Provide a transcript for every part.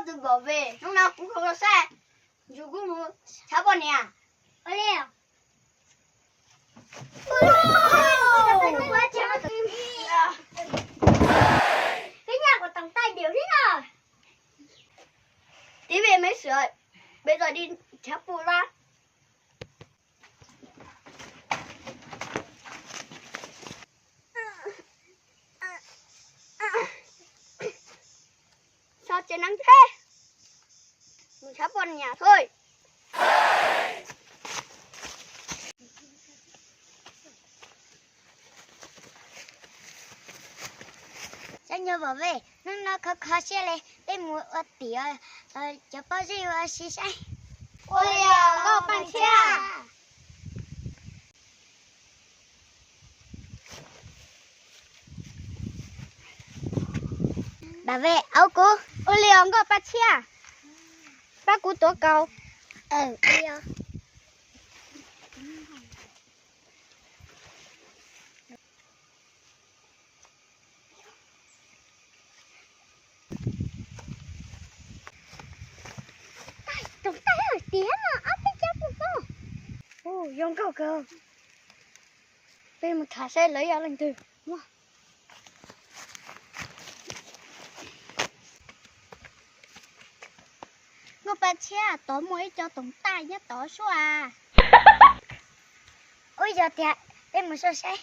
tự bảo vệ, lúc nào cũng không có sai. Dù cũng muốn cháu bọn nè. Ôi lê à? Cái nhà của thằng Tài điều thế nào? Tí về mới sửa. Bây giờ đi cháu phụ ra. Sao trời nắng thế? Mình sắp vào nhà thôi. Chắc nhớ bảo vệ, nó khó xe này, để mua ở tỉa, cho bao gì mà xí xay. Ôi à, có bằng xe à? Bà vệ, áo cô. Ôi liều, có bằng xe à? Bác cô tố cầu. Liều. Tổng tay ở tía mà, áp cái chấp của cô. Ồ, dùng cầu cơ. Bây giờ mình thả xe lấy áo lành từ. Ngô bà xe tối mới cho tổng tay nhá tối số à. Ôi giờ thì em một số xe.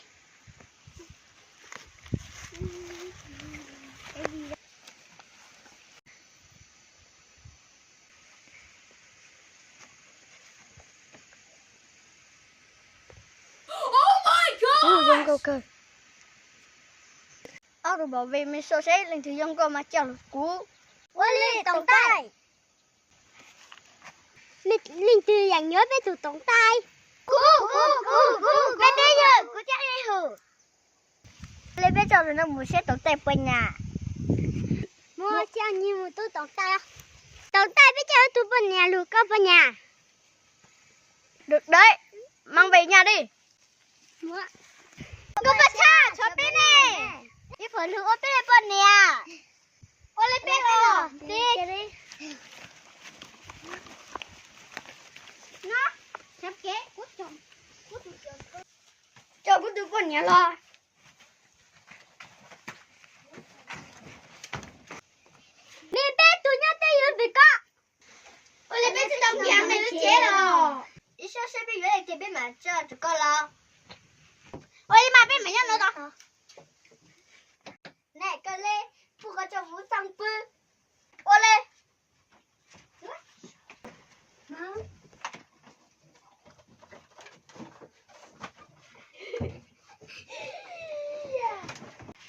Dùng cầu cơ. Rồi bảo vệ mình số xe lên thử dùng cầu mà chào lực cú. Ôi lê tổng tay. Linh từ dành nhớ về thủ tổng tay. Cú. Bây giờ cú chắc đi hử. Lê bây giờ rồi nó muốn xe tổng tay bên nhà. Mua cho như một túi tổng tay. Tổng tay bây giờ tụi bên nhà lùi có bên nhà. Được đấy. Mang về nhà đi. Mua. Cô bà cha, cho bên này. Đi phở lửa bên này bên nè. Ô lên bên rồi. Đi. Nó. Sắp kế. Cút chồng. Cho cút từ bên nhà lo. Đi bên tụi nhá tay yếu bị có. Ô lên bên tụi đồng kìa mày nó chết rồi. Đi sao xe bên dưới này kìa bên mà cho tụi con lo. Ôi mà bên mày nhá nó đó. Này cơ lê, phụ có cho vũ tăng bư. Ô lê.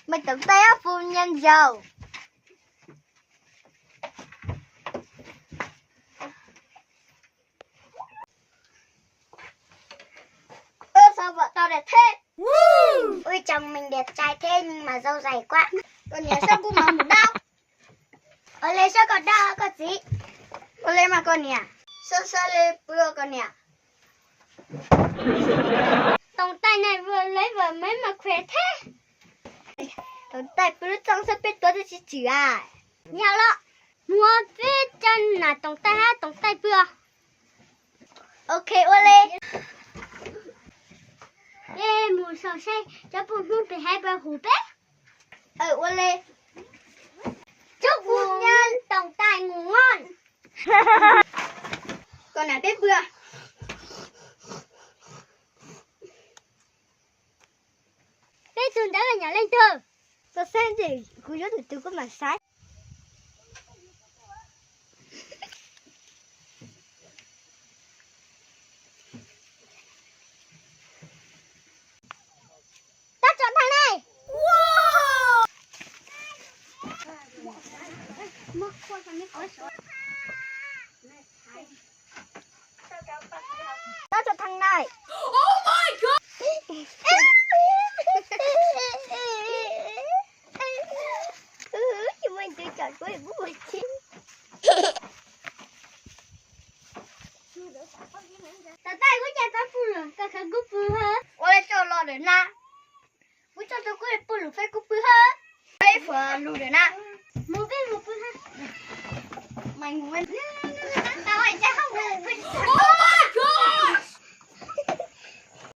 Mày tưởng tay á phu nhân giàu. Sao vợ tao đẹp thế? Ôi chồng mình đẹp trai thế nhưng mà râu dày quá. Còn nhà sao cũng mỏng một đau. Ở đây sao còn đau có gì? Ở đây mà con nhà. Sơ lê bưa con nhà. Tổng tay này vừa lấy vợ mấy mà khỏe thế. Tổng tay bữa trong sắp biết tôi chỉ chữ à. Nhau đó. Mua biết chân là tổng tay ha tổng tay bưa. Ok ô lê. Ê, mùi sầu xe, cho phụ nữ bị hai bà hủ bếp. Ô lê. Chúc phu nhân tổng tài ngủ ngon. Con nào bếp bữa. Bếp tuần đã là nhỏ lên từ. Có xem thì cô nhớ từ có mà sai. Tao cho thằng này. Oh my god. Chúng mình tự chọn của bố một chín. Tao tay của nhà tao phụ rồi, tao khăn cúp phụ hả? Ôi cho lo để na. Bố cho tao có để phụ phải cúp phụ hả? Đây phải lù để na. Một cái phụ hả? mày ngủ bên